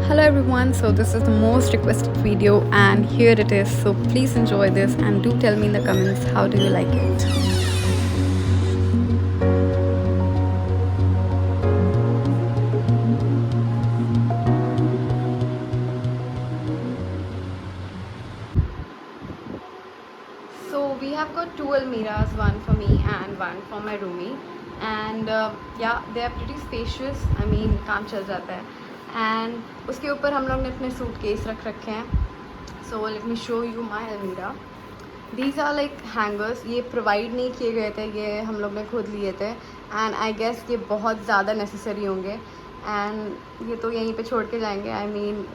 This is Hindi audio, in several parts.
Hello everyone, so this is the most requested video and here it is. So please enjoy this and do tell me in the comments how do you like it. So we have got two almiras, one for me and one for my roomie. And yeah, they are pretty spacious. I mean, काम चल जाता है. And उसके ऊपर हम लोग ने अपने सूटकेस रख रखे हैं. So let me show you my almira. These are like hangers. ये प्रोवाइड नहीं किए गए थे, ये हम लोग ने खुद लिए थे. एंड आई गेस ये बहुत ज़्यादा नेसेसरी होंगे. एंड ये तो यहीं पे छोड़ के जाएंगे. आई मीन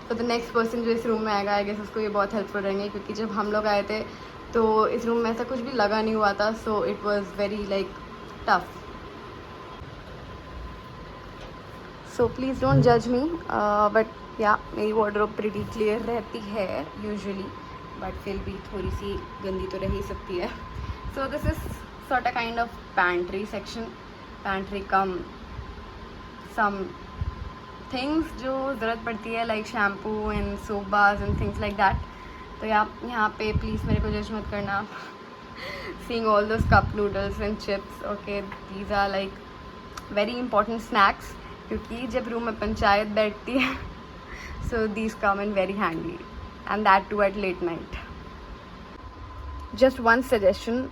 तो द नेक्स्ट पर्सन जो इस रूम में आएगा आई गेस उसको ये बहुत हेल्पफुल रहेंगे, क्योंकि जब हम लोग आए थे तो इस रूम में ऐसा कुछ भी लगा नहीं हुआ था. So it was very like tough. So please don't जज मी, बट या मेरी वार्डरोब प्रीटी क्लियर रहती है यूजुअली, बट फिर भी थोड़ी सी गंदी तो रह ही सकती है. So this is sort a kind of pantry section. Pantry come some things जो ज़रूरत पड़ती है, like shampoo and soap bars and things like that. तो यहाँ पे प्लीज़ मेरे को जज मत करना. Seeing all those cup noodles and chips, okay, these are like very important snacks, क्योंकि जब रूम में पंचायत बैठती है so these come in very handy, and that too at late night. Just one suggestion,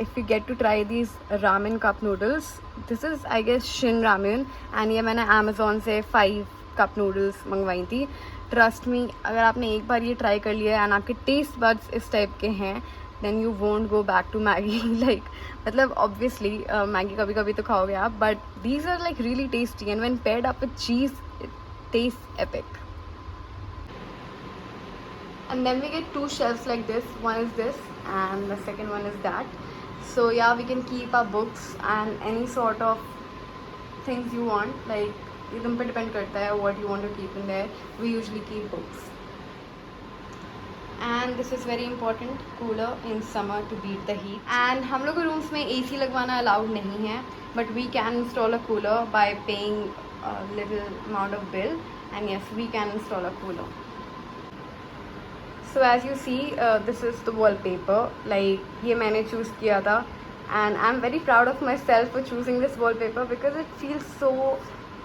if you get to try these ramen cup noodles, this is I guess Shin Ramen, and ये मैंने Amazon से 5 cup noodles मंगवाई थी. ट्रस्ट मी, अगर आपने एक बार ये ट्राई कर लिया एंड आपके टेस्ट बड्स इस टाइप के हैं, then you won't go back to Maggi. Like मतलब ऑब्वियसली मैगी कभी कभी तो खाओगे आप, but these are like really tasty and when paired up with cheese it taste epic. And then we get two shelves like this. One is this and the second one is that. So yeah, we can keep our books and any sort of things you want. Like ये तुम पे डिपेंड करता है what you want to keep in there. We usually keep books. And this is very important, cooler in summer to beat the heat. And हम लोग के रूम्स में AC लगवाना अलाउड नहीं है, but we can install a cooler by paying a little amount of bill. And yes, we can install a cooler. So as you see, this is the wallpaper. Like ये मैंने choose किया था, and I'm very proud of myself for choosing this wallpaper because it feels so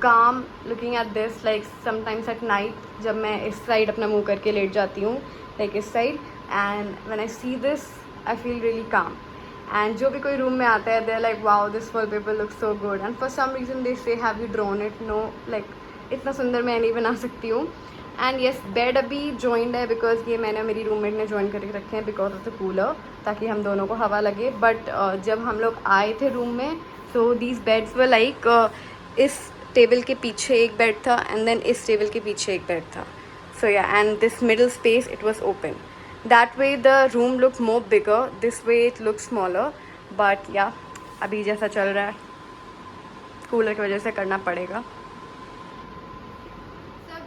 calm looking at this. Like sometimes at night जब मैं इस side अपना मुँह करके लेट जाती हूँ, like इस side, and when I see this, I feel really calm. And जो भी कोई रूम में आता है, they're like, wow, this wallpaper looks so good. And for some reason they say, have you drawn it? No, like इतना सुंदर मैं नहीं बना सकती हूँ. एंड येस, बेड अभी जॉइंड है बिकॉज ये मैंने मेरी रूममेट ने जॉइन करके रखे हैं बिकॉज ऑफ द कूलर, ताकि हम दोनों को हवा लगे. बट जब हम लोग आए थे रूम में, so these beds were like इस टेबल के पीछे एक बेड था एंड देन इस टेबल के पीछे एक बेड था. सो या, and this middle space it was open. That way the room look more bigger, this way it look smaller. But या, अभी जैसा चल रहा है कूलर की वजह से करना पड़ेगा.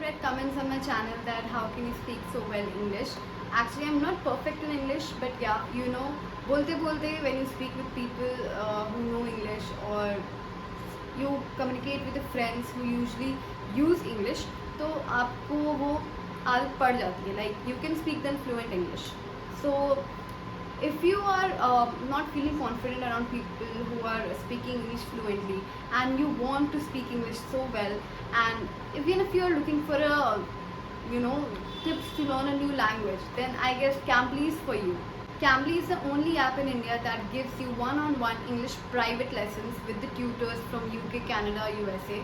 Read comments on my channel that how can you speak so well English. Actually I'm not perfect in English, but yeah, you know, bolte when you speak with people who know English, or you communicate with the friends who usually use English, तो आपको वो आदत पड़ जाती है. Like you can speak then fluent English. So if you are not feeling confident around people who are speaking English fluently and you want to speak English so well, and even if you are looking for a, you know, tips to learn a new language, then I guess Cambly is for you. Cambly is the only app in India that gives you one-on-one English private lessons with the tutors from UK, Canada, USA,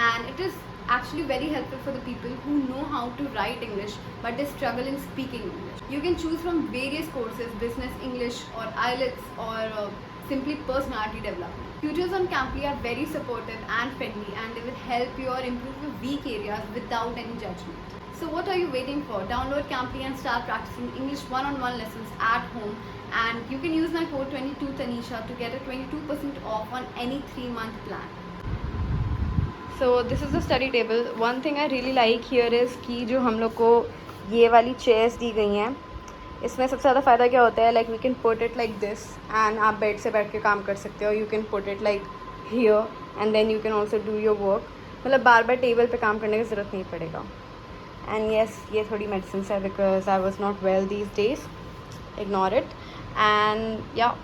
and it is actually very helpful for the people who know how to write English but they struggle in speaking English. You can choose from various courses, business English or IELTS or simply personality development. Tutors on Cambly are very supportive and friendly, and they will help you or improve your weak areas without any judgment. So what are you waiting for? Download Cambly and start practicing English one-on-one lessons at home. And you can use my code 22Tanisha to get a 22% off on any 3-month plan. So this is the study table. One thing I really like here is कि जो हम लोग को ये वाली चेयर्स दी गई हैं, इसमें सबसे ज़्यादा फ़ायदा क्या होता है, like we can put it like this and आप बेड से बैठ के काम कर सकते हो. You can put it like here and then you can also do your work. मतलब बार बार टेबल पे काम करने की ज़रूरत नहीं पड़ेगा. एंड येस, ये थोड़ी मेडिसिन है because I was not well these days, ignore it. And yeah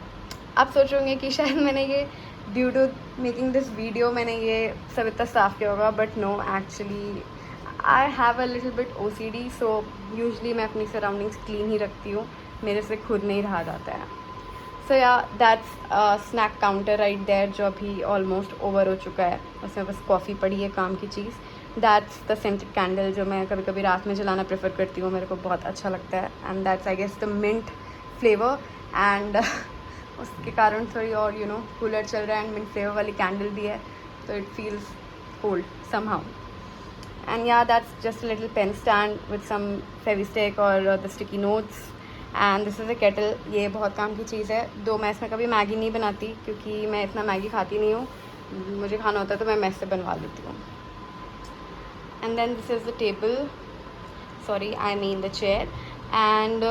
आप सोचोगे कि शायद मैंने ये due to making this video मैंने ये सब इतना साफ़ किया होगा, but no, actually I have a little bit OCD, so usually मैं अपनी सराउंडिंग्स क्लीन ही रखती हूँ, मेरे से खुद नहीं रहा जाता है. So yeah that's snack counter right there, जो अभी ऑलमोस्ट ओवर हो चुका है, उसमें बस कॉफ़ी पड़ी है काम की चीज़. दैट्स द सेंटेड कैंडल जो मैं कभी कभी रात में जलाना प्रेफर करती हूँ, मेरे को बहुत अच्छा लगता है. And that's I guess the mint flavour. And उसके कारण थोड़ी और कूलर चल रहा है एंड मिंट फ्लेवर वाली कैंडल भी है, तो it feels cold somehow. And yeah, that's just a little pen stand with some Fevistick और the sticky notes. And this is a kettle. ये बहुत काम की चीज़ है. दो मैं इसमें कभी मैगी नहीं बनाती क्योंकि मैं इतना मैगी खाती नहीं हूँ, मुझे खाना होता है तो मैं मैस से बनवा लेती हूँ. And then this is the table, sorry I mean the chair. And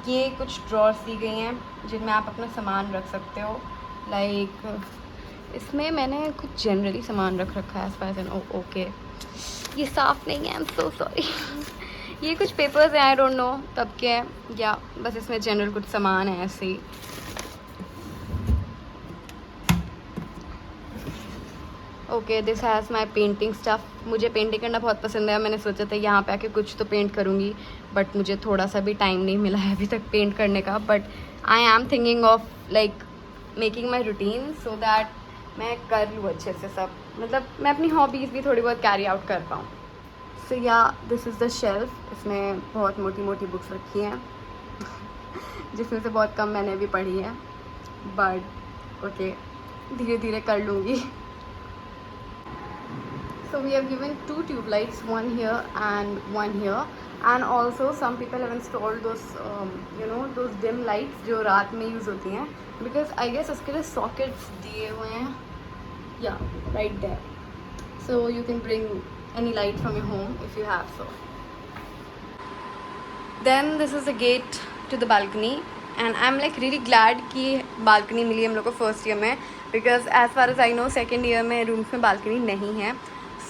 ये कुछ ड्रॉर्स दी गई हैं जिनमें आप अपना सामान रख सकते हो. लाइक इसमें मैंने कुछ जनरली सामान रख रखा है एज फार एज ओके. ये साफ़ नहीं है, आई एम सो सॉरी. ये कुछ पेपर्स हैं, आई डोंट नो तब के हैं या बस इसमें जनरल कुछ सामान है ऐसे ही. Okay, this has my painting stuff. मुझे पेंटिंग करना बहुत पसंद है. मैंने सोचा था यहाँ पे आके कुछ तो पेंट करूँगी, बट मुझे थोड़ा सा भी टाइम नहीं मिला है अभी तक पेंट करने का. But I am thinking of like making my routine so that मैं कर लूँ अच्छे से सब, मतलब मैं अपनी हॉबीज़ भी थोड़ी बहुत कैरी आउट कर पाऊँ. सो yeah this is the shelf. इसमें बहुत मोटी मोटी बुक्स रखी हैं जिसमें से बहुत कम मैंने भी पढ़ी है, बट ओके, धीरे धीरे कर लूँगी. So we have given 2 tube lights, one here and one here, and also some people have installed those those dim lights जो रात में यूज़ होती हैं, because I guess उसके लिए sockets दिए हुए हैं, yeah, right there, so you can bring any light from your home if you have so. Then this is the gate to the balcony and I'm like really glad कि balcony मिली हम लोग को first year में, because as far as I know second year में rooms में balcony नहीं है.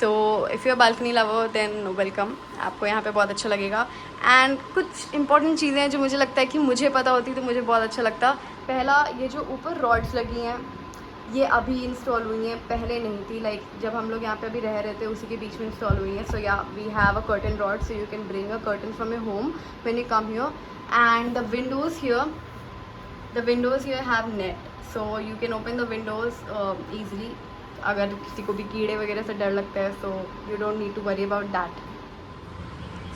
So if you are balcony lover then welcome, आपको यहाँ पे बहुत अच्छा लगेगा. एंड कुछ इंपॉर्टेंट चीज़ें हैं जो मुझे लगता है कि मुझे पता होती तो मुझे बहुत अच्छा लगता. पहला, ये जो ऊपर रॉड्स लगी हैं ये अभी इंस्टॉल हुई हैं, पहले नहीं थी. लाइक जब हम लोग यहाँ पे अभी रह रहे थे उसी के बीच में इंस्टॉल हुई हैं. So yeah we have a curtain rod, so you can bring a curtain from your home when you come here. And the windows here have net, so you can open the windows easily. अगर किसी को भी कीड़े वगैरह से डर लगता है, so you don't need to worry about that.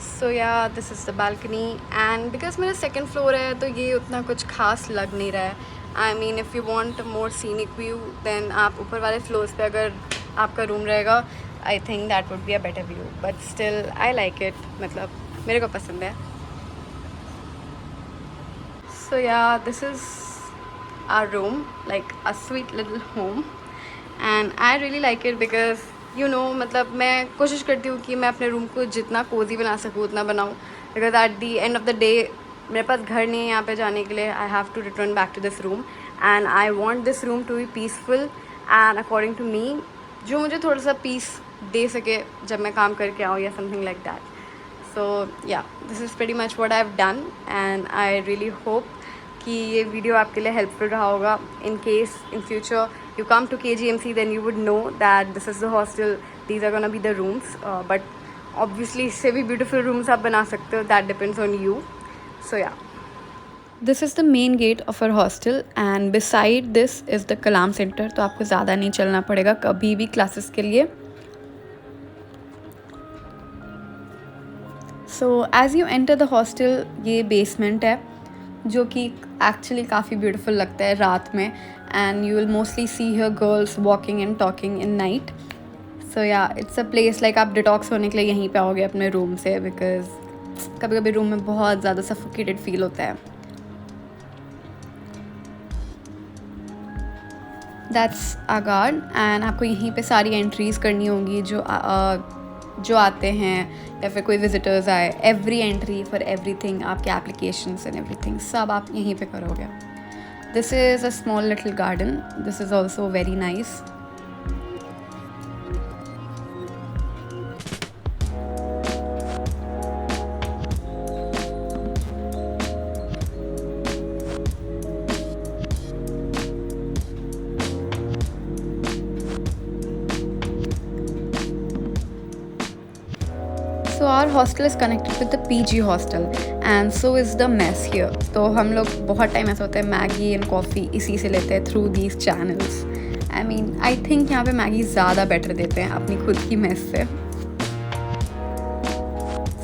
So yeah this is the balcony. And because मेरा सेकंड फ्लोर है तो ये उतना कुछ खास लग नहीं रहा है. I mean if you want more scenic view then आप ऊपर वाले फ्लोर्स पे अगर आपका रूम रहेगा, I think that would be a better view, but still I like it, मतलब मेरे को पसंद है. So yeah this is our room, like a sweet little home. And I really like it because मतलब मैं कोशिश करती हूँ कि मैं अपने रूम को जितना कोजी बना सकूँ उतना बनाऊँ, because at the end of the day मेरे पास घर नहीं है यहाँ पे जाने के लिए. I have to return back to this room and I want this room to be peaceful and according to me, जो मुझे थोड़ा सा पीस दे सके जब मैं काम करके आऊँ या something like that. So yeah this is pretty much what I have done and I really hope कि ये वीडियो आपके लिए हेल्पफुल रहा होगा. In case in future you come to KGMC then you would know that this is the hostel, these are gonna be the rooms, but obviously इससे भी beautiful rooms आप बना सकते हो, that depends on you. So yeah, this is the main gate of our hostel and beside this is the Kalam Center, तो आपको ज़्यादा नहीं चलना पड़ेगा कभी भी क्लासेस के लिए. So as you enter the hostel, ये basement है जो कि एक्चुअली काफ़ी ब्यूटीफुल लगता है रात में. And you will mostly see here girls walking and talking in night. So yeah it's a place like आप डिटॉक्स होने के लिए यहीं पे आओगे अपने रूम से, बिकॉज कभी कभी रूम में बहुत ज़्यादा सफोकेटेड फील होता है. दैट्स आ गार्ड एंड आपको यहीं पे सारी एंट्रीज़ करनी होंगी जो आते हैं या फिर कोई विजिटर्स आए. एवरी एंट्री फॉर एवरीथिंग, आपके एप्लीकेशंस एंड एवरीथिंग सब आप यहीं पे करोगे. This is a small little garden, this is also very nice. So our hostel is connected with the PG hostel and so is the mess here. तो हम लोग बहुत टाइम ऐसा होता है मैगी एंड कॉफ़ी इसी से लेते हैं through these channels. I mean I think यहाँ पे मैगी ज़्यादा बेटर देते हैं अपनी खुद की मेस से.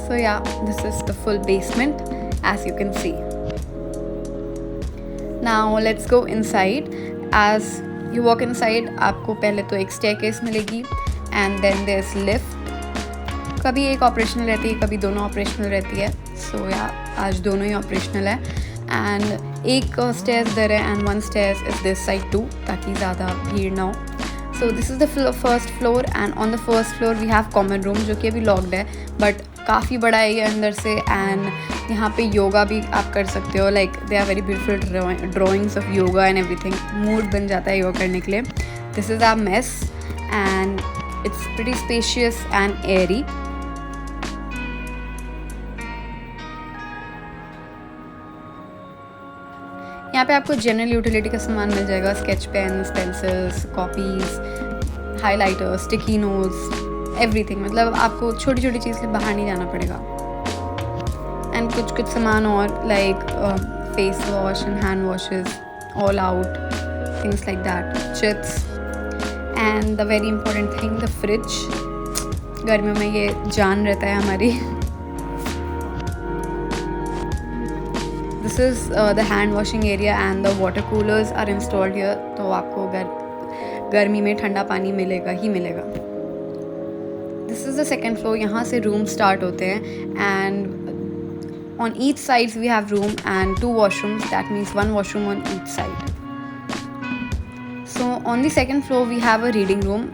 So yeah, this is the full basement as you can see. Now let's go inside. As you walk inside, आपको पहले तो एक staircase मिलेगी and then there's lift. कभी एक ऑपरेशनल रहती है, कभी दोनों ऑपरेशनल रहती है. सो या आज दोनों ही ऑपरेशनल है. एंड एक स्टेयर्स इधर है and one stairs is this side too, ताकि ज़्यादा भीड़ ना हो. So this is the first floor and on the first floor we have common room जो कि अभी लॉक्ड है बट काफ़ी बड़ा है ये अंदर से. एंड यहाँ पे योगा भी आप कर सकते हो. Like they are very beautiful drawings of yoga and everything. Mood बन जाता है योगा करने के लिए. This is our mess and it's pretty spacious and airy. यहाँ पे आपको जनरल यूटिलिटी का सामान मिल जाएगा. Sketch pens, pencils, copies, highlighters, sticky notes, everything. मतलब आपको छोटी छोटी चीज़ से बाहर नहीं जाना पड़ेगा. एंड कुछ सामान और like face wash and hand washes, all out things like that, chips and the very important thing the fridge. गर्मियों में ये जान रहता है हमारी. This is the hand washing area and the water coolers are installed here. तो आपको गर्मी में ठंडा पानी मिलेगा ही मिलेगा. This is the second floor. यहाँ से रूम स्टार्ट होते हैं and on each sides we have room and 2 washrooms. That means 1 washroom on each side. So on the second floor we have a reading room.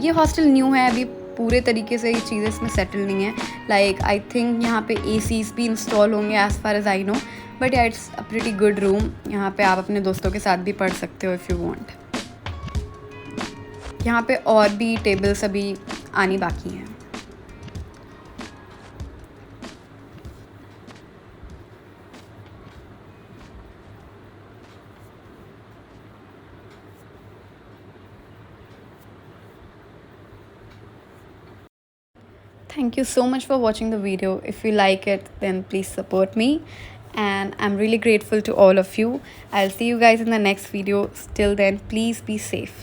ये हॉस्टल न्यू है, अभी पूरे तरीके से ये चीज़ें इसमें सेटल नहीं है. लाइक आई थिंक यहाँ पे ACs भी इंस्टॉल होंगे as far as I know. But yeah it's a pretty good room. यहाँ पे आप अपने दोस्तों के साथ भी पढ़ सकते हो इफ़ यू वांट. यहाँ पे और भी टेबल्स अभी आनी बाकी हैं. Thank you so much for watching the video. If you like it, then please support me. And I'm really grateful to all of you. I'll see you guys in the next video. Till then, please be safe.